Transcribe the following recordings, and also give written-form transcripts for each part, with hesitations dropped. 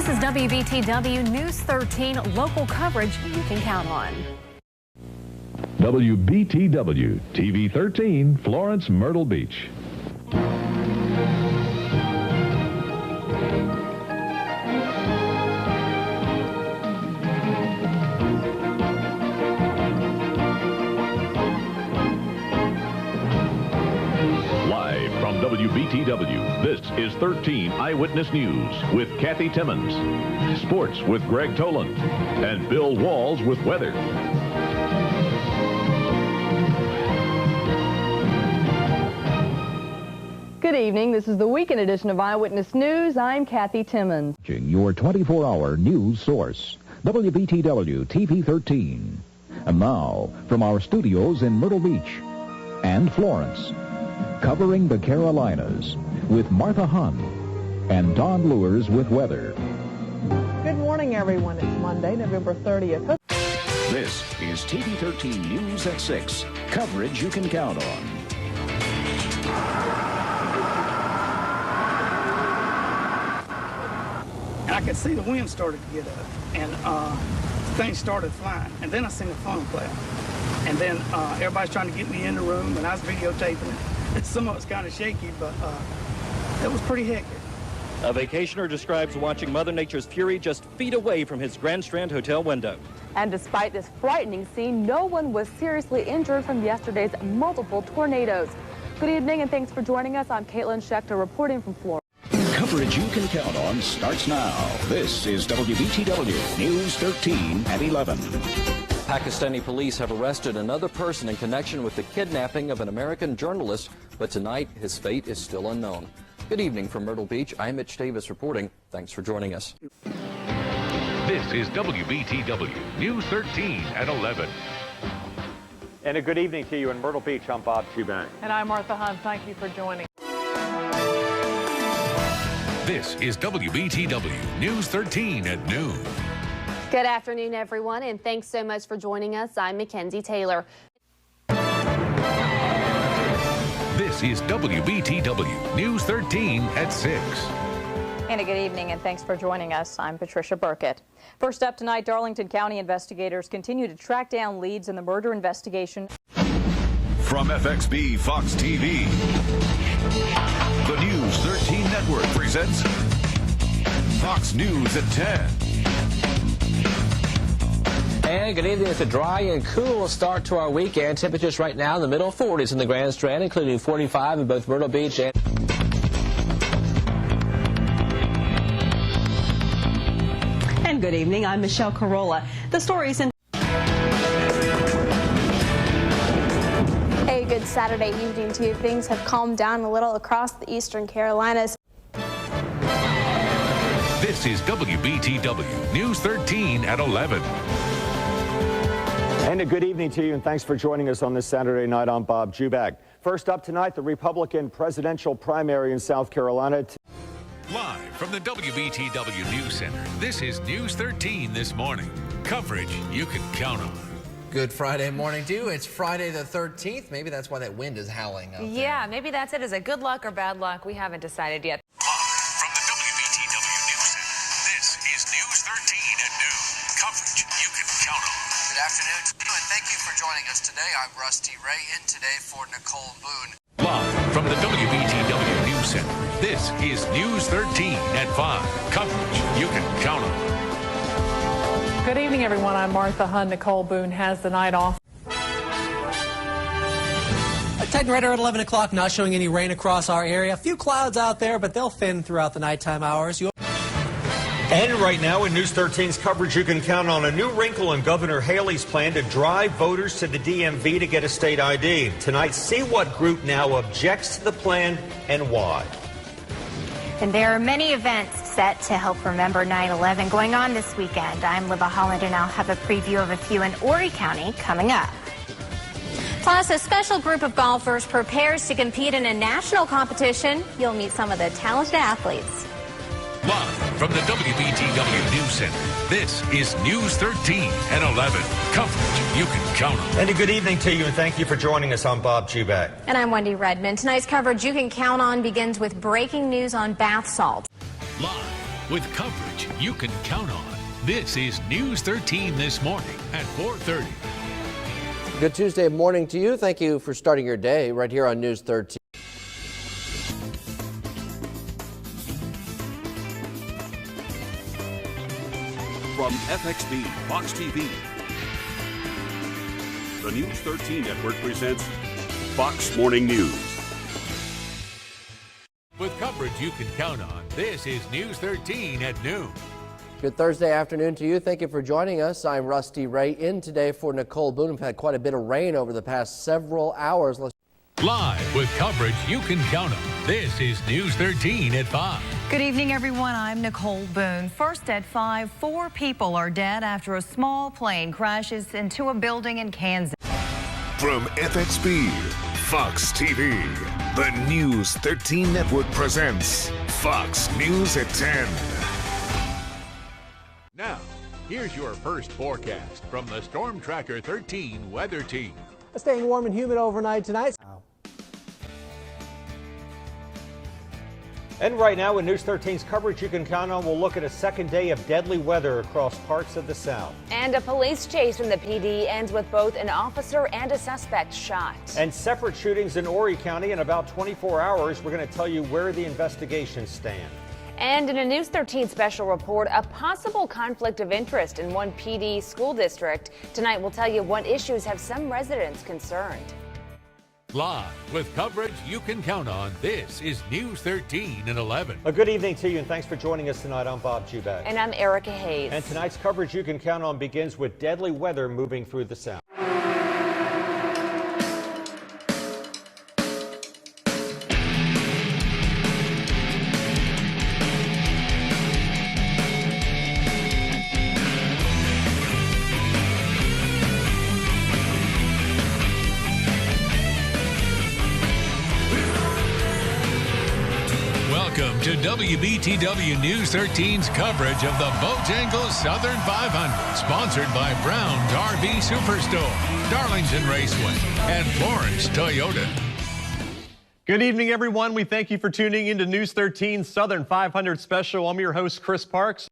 This is WBTW News 13, local coverage you can count on. WBTW TV 13, Florence, Myrtle Beach. WBTW, this is 13 Eyewitness News with Kathy Timmons, sports with Greg Toland, and Bill Walls with weather. Good evening. This is the weekend edition of Eyewitness News. I'm Kathy Timmons. Your 24-hour news source, WBTW TV 13. And now, from our studios in Myrtle Beach and Florence, covering the Carolinas with Martha Hunt and Don Lewis with weather. Good morning, everyone. It's Monday, November 30th. This is TV 13 News at 6. Coverage you can count on. I could see the wind started to get up, and things started flying. And then I seen the phone play. And then everybody's trying to get me in the room, and I was videotaping it. Some of it's kind of shaky, but it was pretty hectic. A vacationer describes watching Mother Nature's fury just feet away from his Grand Strand hotel window. And despite this frightening scene, no one was seriously injured from yesterday's multiple tornadoes. Good evening, and thanks for joining us. I'm Caitlin Schechter reporting from Florida. Coverage you can count on starts now. This is WBTW News 13 at 11. Pakistani police have arrested another person in connection with the kidnapping of an American journalist, but tonight his fate is still unknown. Good evening from Myrtle Beach. I'm Mitch Davis reporting. Thanks for joining us. This is WBTW News 13 at 11. And a good evening to you in Myrtle Beach. I'm Bob Chubank. And I'm Martha Hunt. Thank you for joining. This is WBTW News 13 at noon. Good afternoon, everyone, and thanks so much for joining us. I'm Mackenzie Taylor. This is WBTW News 13 at 6. And a good evening, and thanks for joining us. I'm Patricia Burkett. First up tonight, Darlington County investigators continue to track down leads in the murder investigation. From FXB Fox TV, the News 13 Network presents Fox News at 10. And good evening. It's a dry and cool start to our weekend. Temperatures right now in the middle 40s in the Grand Strand, including 45 in both Myrtle Beach and... And good evening. I'm Michelle Carolla. The stories in... A good Saturday evening to you. Things have calmed down a little across the eastern Carolinas. This is WBTW News 13 at 11. And a good evening to you, and thanks for joining us on this Saturday night. I'm Bob Chubank. First up tonight, the Republican presidential primary in South Carolina. Live from the WBTW News Center, this is News 13 this morning. Coverage you can count on. Good Friday morning to you. It's Friday the 13th. Maybe that's why that wind is howling out there. Yeah, maybe that's it. Is it good luck or bad luck? We haven't decided yet. From the WBTW News Center, this is News 13 at noon. Coverage you can count on. Good afternoon to you, and thank you for joining us today. I'm Rusty Ray, in today for Nicole Boone. Live from the WBTW News Center, this is News 13 at 5. Coverage you can count on. Good evening, everyone. I'm Martha Hunt. Nicole Boone has the night off. Titan radar at 11 o'clock, not showing any rain across our area. A few clouds out there, but they'll thin throughout the nighttime hours. And right now in News 13's coverage, you can count on a new wrinkle in Governor Haley's plan to drive voters to the DMV to get a state ID. Tonight, see what group now objects to the plan and why. And there are many events set to help remember 9/11 going on this weekend. I'm Liva Holland, and I'll have a preview of a few in Horry County coming up. Plus, a special group of golfers prepares to compete in a national competition. You'll meet some of the talented athletes. Live from the WBTW News Center, this is News 13 at 11. Coverage you can count on. And a good evening to you, and thank you for joining us. I'm Bob Chubank. And I'm Wendy Redmond. Tonight's coverage you can count on begins with breaking news on bath salts. Live with coverage you can count on. This is News 13 this morning at 4:30. Good Tuesday morning to you. Thank you for starting your day right here on News 13. From FXB Fox TV, the News 13 network presents Fox Morning News. With coverage you can count on, this is News 13 at noon. Good Thursday afternoon to you. Thank you for joining us. I'm Rusty Ray in today for Nicole Boone. We've had quite a bit of rain over the past several hours. Live with coverage you can count on. This is News 13 at 5. Good evening, everyone. I'm Nicole Boone. First at 5, 4 people are dead after a small plane crashes into a building in Kansas. From FXB, Fox TV, the News 13 network presents Fox News at 10. Now, here's your first forecast from the Storm Tracker 13 weather team. Staying warm and humid overnight tonight. And right now, in News 13's coverage you can count on, we'll look at a second day of deadly weather across parts of the South. And a police chase from the PD ends with both an officer and a suspect shot. And separate shootings in Horry County in about 24 hours. We're going to tell you where the investigations stand. And in a News 13 special report, a possible conflict of interest in one PD school district. Tonight, we'll tell you what issues have some residents concerned. Live with coverage you can count on, this is News 13 at 11. A good evening to you, and thanks for joining us tonight. I'm Bob Jubak. And I'm Erica Hayes. And tonight's coverage you can count on begins with deadly weather moving through the South. Welcome to WBTW News 13's coverage of the Bojangles Southern 500, sponsored by Brown's RV Superstore, Darlington Raceway, and Florence Toyota. Good evening, everyone. We thank you for tuning into News 13 Southern 500 Special. I'm your host, Chris Parks.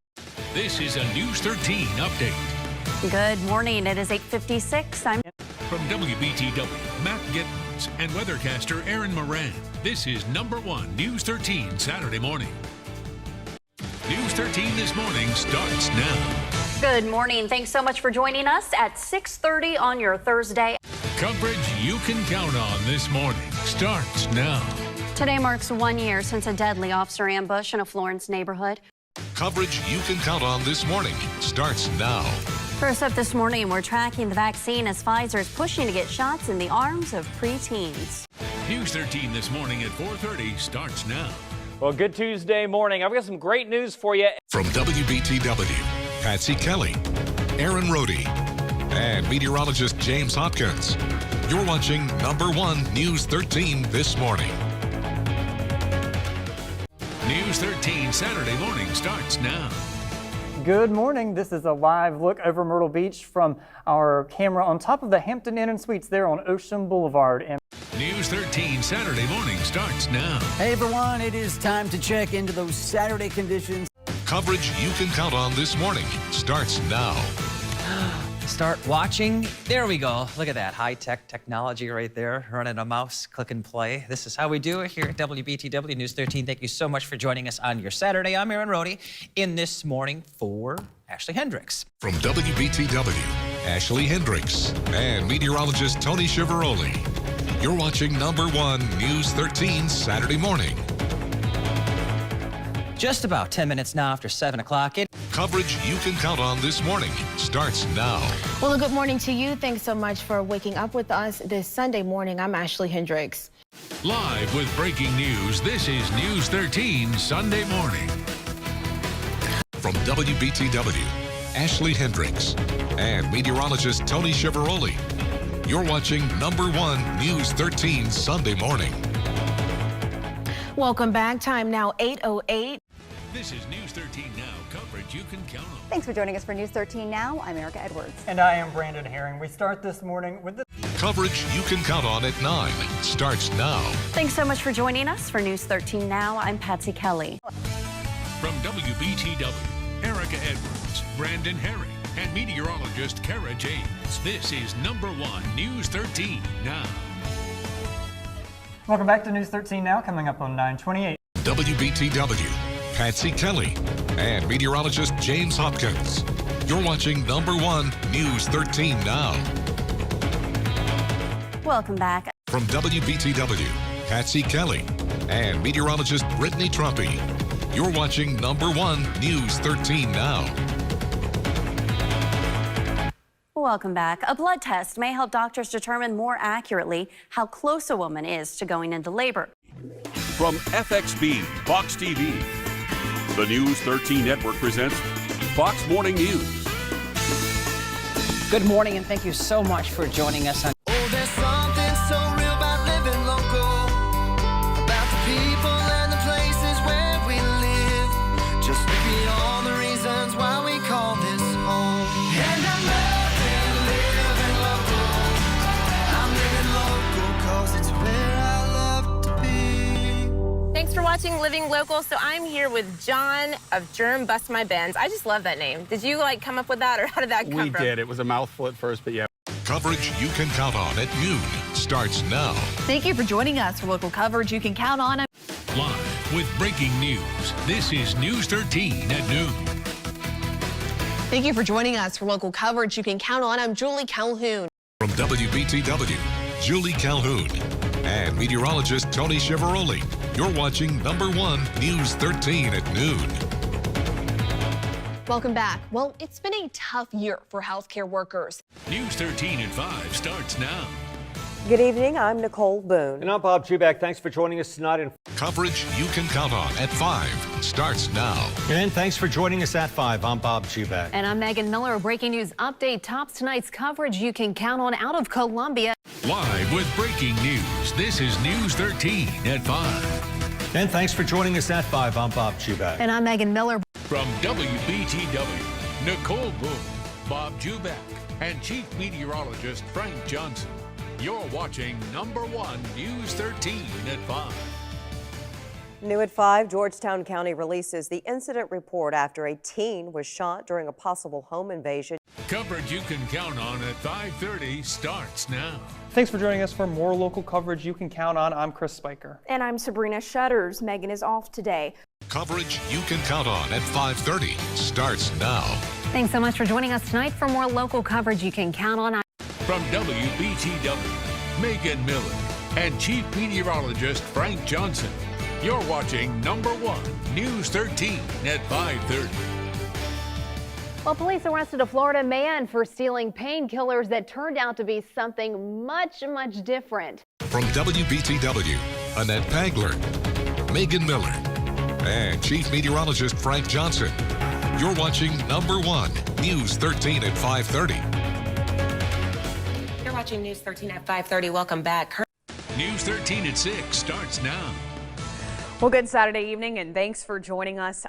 This is a News 13 update. Good morning. It is 8:56. I'm from WBTW, Matt Gittens and weathercaster Aaron Moran. This is number 1 News 13 Saturday morning. News 13 this morning starts now. Good morning. Thanks so much for joining us at 6:30 on your Thursday. Coverage you can count on this morning starts now. Today marks 1 year since a deadly officer ambush in a Florence neighborhood. Coverage you can count on this morning starts now. First up this morning, we're tracking the vaccine as Pfizer is pushing to get shots in the arms of preteens. News 13 this morning at 4:30 starts now. Well, good Tuesday morning. I've got some great news for you. From WBTW, Patsy Kelly, Aaron Rohde, and meteorologist James Hopkins. You're watching number 1 News 13 this morning. News 13 Saturday morning starts now. Good morning. This is a live look over Myrtle Beach from our camera on top of the Hampton Inn and Suites there on Ocean Boulevard. And News 13 Saturday morning starts now. Hey everyone, it is time to check into those Saturday conditions. Coverage you can count on this morning starts now. Start watching. There we go. Look at that high-tech technology right there. Running a mouse, click and play. This is how we do it here at WBTW News 13. Thank you so much for joining us on your Saturday. I'm Aaron Rohde in this morning for Ashley Hendricks. From WBTW, Ashley Hendricks and meteorologist Tony Chivaroli. You're watching number 1 News 13 Saturday morning. Just about 10 minutes now after 7 o'clock. Coverage you can count on this morning starts now. Well, a good morning to you. Thanks so much for waking up with us this Sunday morning. I'm Ashley Hendricks. Live with breaking news, this is News 13 Sunday morning. From WBTW, Ashley Hendricks and meteorologist Tony Chivaroli. You're watching number 1 News 13 Sunday morning. Welcome back. Time now 8:08. This is News 13 Now, coverage you can count on. Thanks for joining us for News 13 Now. I'm Erica Edwards. And I am Brandon Herring. We start this morning with the coverage you can count on at 9 starts now. Thanks so much for joining us for News 13 Now. I'm Patsy Kelly. From WBTW, Erica Edwards, Brandon Herring, and meteorologist Kara James, this is number 1 News 13 Now. Welcome back to News 13 Now, coming up on 9:28. WBTW, Patsy Kelly, and meteorologist James Hopkins. You're watching number 1 News 13 Now. Welcome back. From WBTW, Patsy Kelly, and meteorologist Brittany Trumpy. You're watching number 1 News 13 Now. Welcome back. A blood test may help doctors determine more accurately how close a woman is to going into labor. From FXB, Fox TV, the News 13 Network presents Fox Morning News. Good morning, and thank you so much for joining us on. Oh, there's something so real about living local, about the people and the places where we live. Just look at all the reasons why we call this home. And I'm loving living local. I'm living local 'cause it's where I love to be. Thanks for watching Living Local. So I'm here with John of Germ Bust My Bends. I just love that name. Did you come up with that, or how did that come from? We did. It was a mouthful at first, but yeah. Coverage you can count on at noon starts now. Thank you for joining us for local coverage you can count on. Live with breaking news, this is News 13 at noon. Thank you for joining us for local coverage you can count on. I'm Julie Calhoun. From WBTW, Julie Calhoun, and meteorologist Tony Chiavaroli. You're watching number 1 News 13 at noon. Welcome back. Well, it's been a tough year for healthcare workers. News 13 at 5 starts now. Good evening. I'm Nicole Boone. And I'm Bob Juback. Thanks for joining us tonight. Coverage you can count on at 5 starts now. And thanks for joining us at 5. I'm Bob Juback. And I'm Megan Miller. A breaking news update tops tonight's coverage you can count on out of Columbia. Live with breaking news, this is News 13 at 5. And thanks for joining us at 5. I'm Bob Juback. And I'm Megan Miller. From WBTW, Nicole Boone, Bob Juback, and Chief Meteorologist Frank Johnson. You're watching number 1 News 13 at 5. New at 5, Georgetown County releases the incident report after a teen was shot during a possible home invasion. Coverage you can count on at 5:30 starts now. Thanks for joining us for more local coverage you can count on. I'm Chris Spiker. And I'm Sabrina Shutters. Megan is off today. Coverage you can count on at 5:30 starts now. Thanks so much for joining us tonight for more local coverage you can count on. From WBTW, Megan Miller and Chief Meteorologist Frank Johnson. You're watching number 1 News 13 at 5:30. Well, police arrested a Florida man for stealing painkillers that turned out to be something much different. From WBTW, Annette Pagler, Megan Miller, and Chief Meteorologist Frank Johnson. You're watching number 1 News 13 at 5:30. You're watching News 13 at 5:30. Welcome back. News 13 at 6 starts now. Well, good Saturday evening, and thanks for joining us.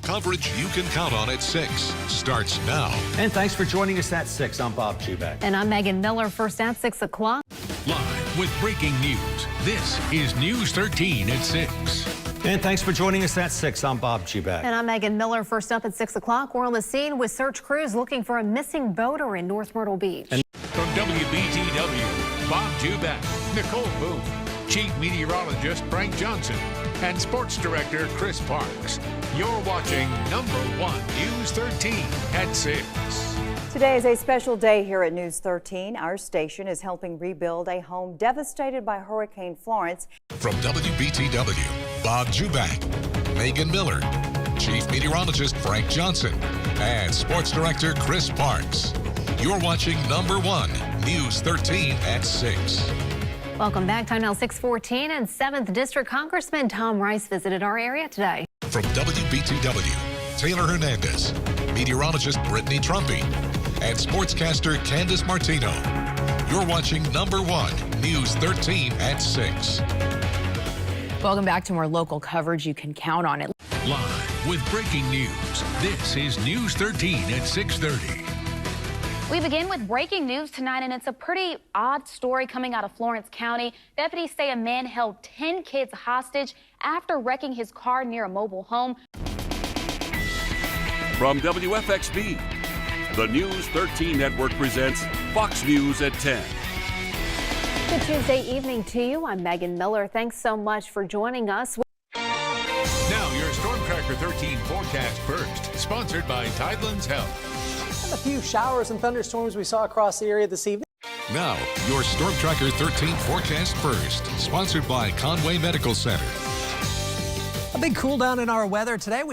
Coverage you can count on at 6 starts now. And thanks for joining us at 6. I'm Bob Juback. And I'm Megan Miller. First at 6 o'clock. Live with breaking news, this is News 13 at 6. And thanks for joining us at 6. I'm Bob Juback. And I'm Megan Miller. First up at 6 o'clock, we're on the scene with search crews looking for a missing boater in North Myrtle Beach. From WBTW, Bob Juback, Nicole Boone, Chief Meteorologist Frank Johnson, and Sports Director Chris Parks. You're watching number 1 News 13 at 6. Today is a special day here at News 13. Our station is helping rebuild a home devastated by Hurricane Florence. From WBTW, Bob Juback, Megan Miller, Chief Meteorologist Frank Johnson, and Sports Director Chris Parks. You're watching number 1 News 13 at 6. Welcome back. Time now 6:14, and 7th District Congressman Tom Rice visited our area today. From WBTW, Taylor Hernandez, meteorologist Brittany Trumpy, and sportscaster Candace Martino. You're watching number 1 News 13 at 6. Welcome back to more local coverage you can count on it. Live with breaking news, this is News 13 at 6:30. We begin with breaking news tonight, and it's a pretty odd story coming out of Florence County. Deputies say a man held 10 kids hostage after wrecking his car near a mobile home. From WFXB, the News 13 Network presents Fox News at 10. Good Tuesday evening to you. I'm Megan Miller. Thanks so much for joining us. Now your Storm Tracker 13 forecast first, sponsored by Tidelands Health. And a few showers and thunderstorms we saw across the area this evening. Now, your Storm Tracker 13 forecast first, sponsored by Conway Medical Center. A big cool down in our weather today.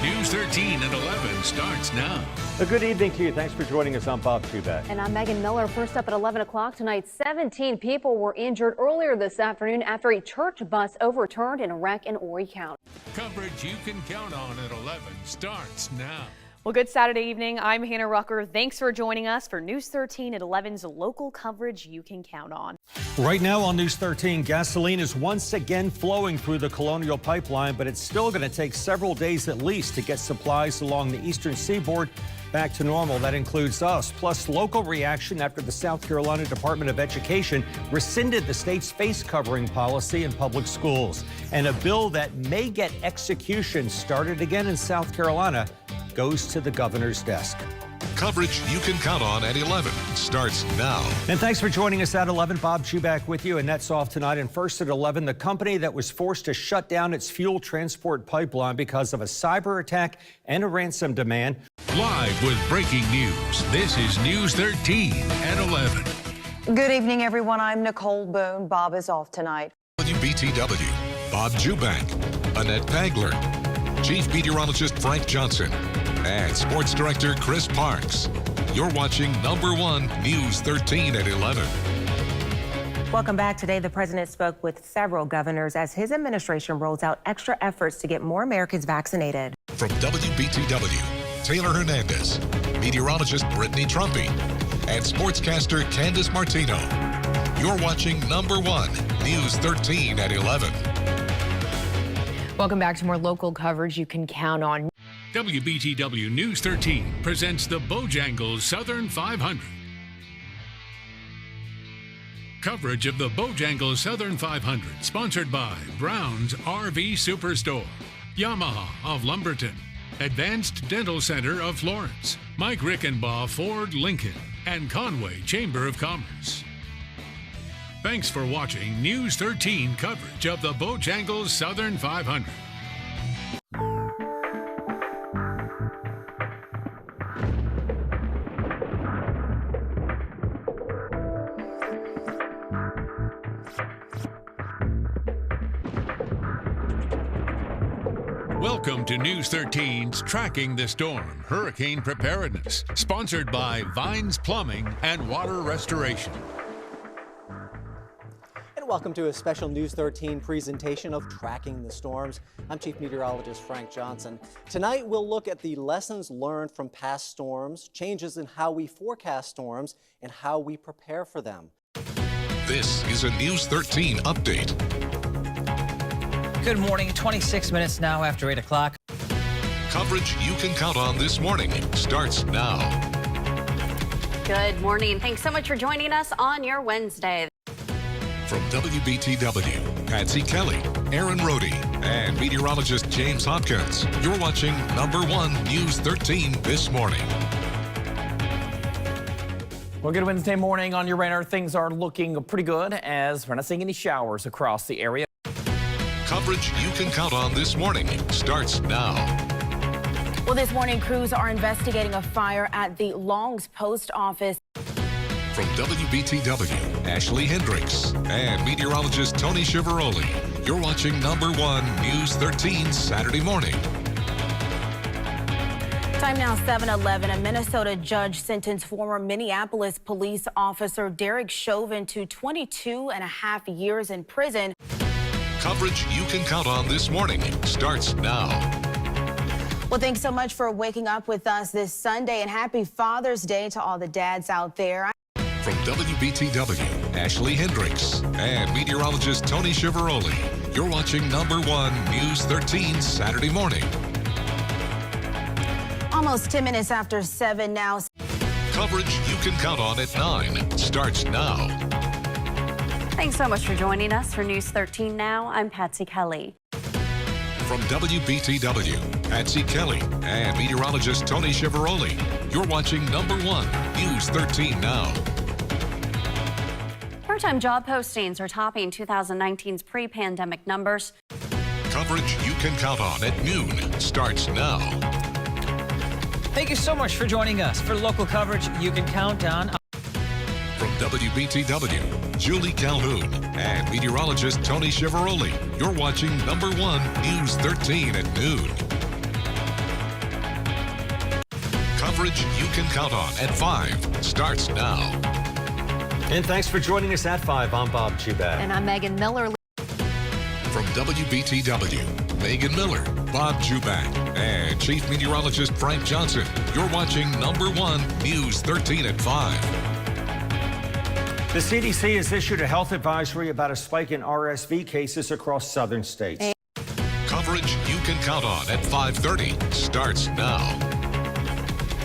News 13 at 11 starts now. A good evening to you. Thanks for joining us. I'm Bob Chubak. And I'm Megan Miller. First up at 11 o'clock tonight, 17 people were injured earlier this afternoon after a church bus overturned in a wreck in Horry County. Coverage you can count on at 11 starts now. Well, good Saturday evening. I'm Hannah Rucker. Thanks for joining us for News 13 at 11's local coverage you can count on. Right now on News 13, gasoline is once again flowing through the Colonial Pipeline, but it's still going to take several days at least to get supplies along the eastern seaboard back to normal. That includes us, plus local reaction after the South Carolina Department of Education rescinded the state's face covering policy in public schools. And a bill that may get execution started again in South Carolina goes to the governor's desk. Coverage you can count on at 11 starts now. And thanks for joining us at 11. Bob Chubak with you, and that's off tonight. And first at 11, the company that was forced to shut down its fuel transport pipeline because of a cyber attack and a ransom demand. Live with breaking news, this is News 13 at 11. Good evening, everyone. I'm Nicole Boone. Bob is off tonight. WBTW, Bob Chubak, Annette Pagler, Chief Meteorologist Frank Johnson, and Sports Director Chris Parks. You're watching number 1 News 13 at 11. Welcome back. Today, the president spoke with several governors as his administration rolls out extra efforts to get more Americans vaccinated. From WBTW, Taylor Hernandez, meteorologist Brittany Trumpy, and sportscaster Candace Martino. You're watching number 1 News 13 at 11. Welcome back to more local coverage you can count on. WBTW News 13 presents the Bojangles Southern 500. Coverage of the Bojangles Southern 500, sponsored by Brown's RV Superstore, Yamaha of Lumberton, Advanced Dental Center of Florence, Mike Rickenbaugh Ford Lincoln, and Conway Chamber of Commerce. Thanks for watching News 13 coverage of the Bojangles Southern 500. Welcome to News 13's Tracking the Storm Hurricane Preparedness, sponsored by Vines Plumbing and Water Restoration. And welcome to a special News 13 presentation of Tracking the Storms. I'm Chief Meteorologist Frank Johnson. Tonight we'll look at the lessons learned from past storms, changes in how we forecast storms, and how we prepare for them. This is a News 13 update. Good morning, 26 minutes now after 8 o'clock. Coverage you can count on this morning starts now. Good morning. Thanks so much for joining us on your Wednesday. From WBTW, Patsy Kelly, Aaron Rohde, and meteorologist James Hopkins, you're watching number 1 News 13 this morning. Well, good Wednesday morning on your radar. Things are looking pretty good as we're not seeing any showers across the area. Coverage you can count on this morning starts now. Well, this morning, crews are investigating a fire at the Longs Post Office. From WBTW, Ashley Hendricks and meteorologist Tony Chivaroli, you're watching number 1 News 13 Saturday morning. Time now 7:11. A Minnesota judge sentenced former Minneapolis police officer Derek Chauvin to 22.5 years in prison. Coverage you can count on this morning starts now. Well, thanks so much for waking up with us this Sunday, and happy Father's Day to all the dads out there. From WBTW, Ashley Hendricks and meteorologist Tony Chivaroli, you're watching number 1 News 13 Saturday morning. Almost 10 minutes after 7 now. Coverage you can count on at 9 starts now. Thanks so much for joining us for News 13 Now. I'm Patsy Kelly. From WBTW, Patsy Kelly, and meteorologist Tony Chiavaroli. You're watching number 1, News 13 Now. Part-time job postings are topping 2019's pre-pandemic numbers. Coverage you can count on at noon starts now. Thank you so much for joining us for local coverage you can count on. From WBTW, Julie Calhoun and meteorologist Tony Chiavaroli. You're watching number 1, News 13 at noon. Coverage you can count on at 5 starts now. And thanks for joining us at 5. I'm Bob Chubak. And I'm Megan Miller. From WBTW, Megan Miller, Bob Chubak, and Chief Meteorologist Frank Johnson. You're watching number 1, News 13 at 5. The CDC has issued a health advisory about a spike in RSV cases across southern states. Coverage you can count on at 5:30 starts now.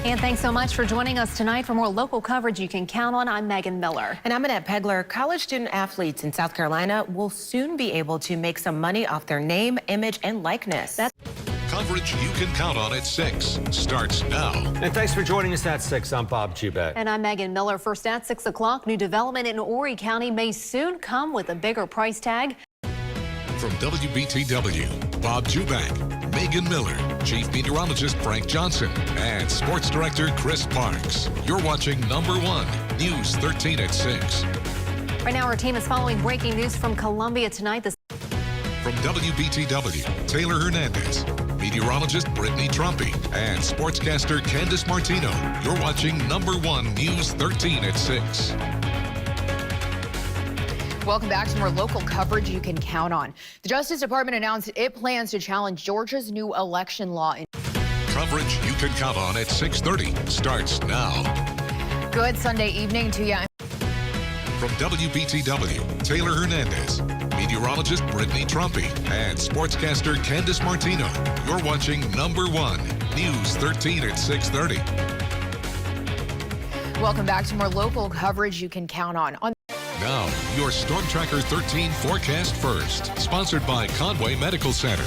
And thanks so much for joining us tonight. For more local coverage you can count on, I'm Megan Miller. And I'm Annette Pegler. College student athletes in South Carolina will soon be able to make some money off their name, image, and likeness. Coverage you can count on at 6 starts now. And thanks for joining us at 6. I'm Bob Chubak. And I'm Megan Miller. First at 6 o'clock, new development in Horry County may soon come with a bigger price tag. From WBTW, Bob Chubak, Megan Miller, Chief Meteorologist Frank Johnson, and Sports Director Chris Parks. You're watching number 1, News 13 at 6. Right now, our team is following breaking news from Columbia tonight. From WBTW, Taylor Hernandez, meteorologist Brittany Trumpy, and sportscaster Candace Martino. You're watching number 1, News 13 at 6. Welcome back to more local coverage you can count on. The Justice Department announced it plans to challenge Georgia's new election law. Coverage you can count on at 6:30 starts now. Good Sunday evening to you. From WBTW, Taylor Hernandez, meteorologist Brittany Trumpy, and sportscaster Candace Martino. You're watching number 1, News 13 at 6:30. Welcome back to more local coverage you can count on. Now, your Storm Tracker 13 forecast first, sponsored by Conway Medical Center.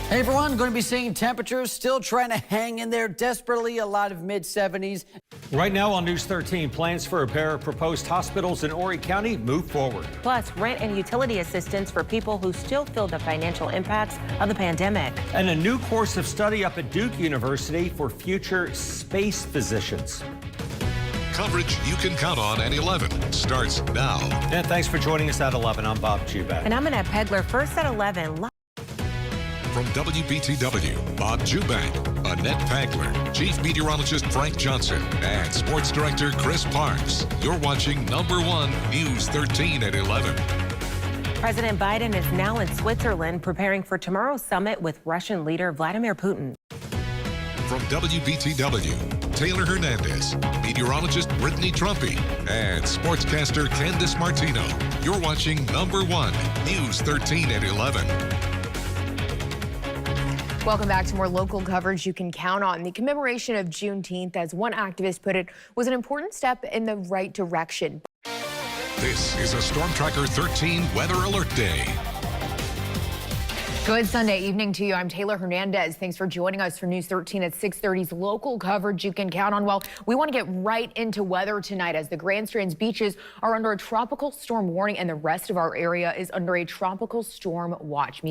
Hey everyone, going to be seeing temperatures still trying to hang in there desperately, a lot of mid-70s. Right now on News 13, plans for a pair of proposed hospitals in Horry County move forward. Plus, rent and utility assistance for people who still feel the financial impacts of the pandemic. And a new course of study up at Duke University for future space physicians. Coverage you can count on at 11 starts now. And thanks for joining us at 11. I'm Bob Chubak. And I'm Annette Pegler. First at 11. From WBTW, Bob Chubak, Annette Pegler, Chief Meteorologist Frank Johnson, and Sports Director Chris Parks. You're watching number 1, News 13 at 11. President Biden is now in Switzerland preparing for tomorrow's summit with Russian leader Vladimir Putin. From WBTW, Taylor Hernandez, meteorologist Brittany Trumpy, and sportscaster Candace Martino. You're watching number 1, News 13 at 11. Welcome back to more local coverage you can count on. The commemoration of Juneteenth, as one activist put it, was an important step in the right direction. This is a Storm Tracker 13 Weather Alert Day. Good Sunday evening to you. I'm Taylor Hernandez. Thanks for joining us for News 13 at 6:30's local coverage you can count on. Well, we want to get right into weather tonight as the Grand Strand's beaches are under a tropical storm warning and the rest of our area is under a tropical storm watch.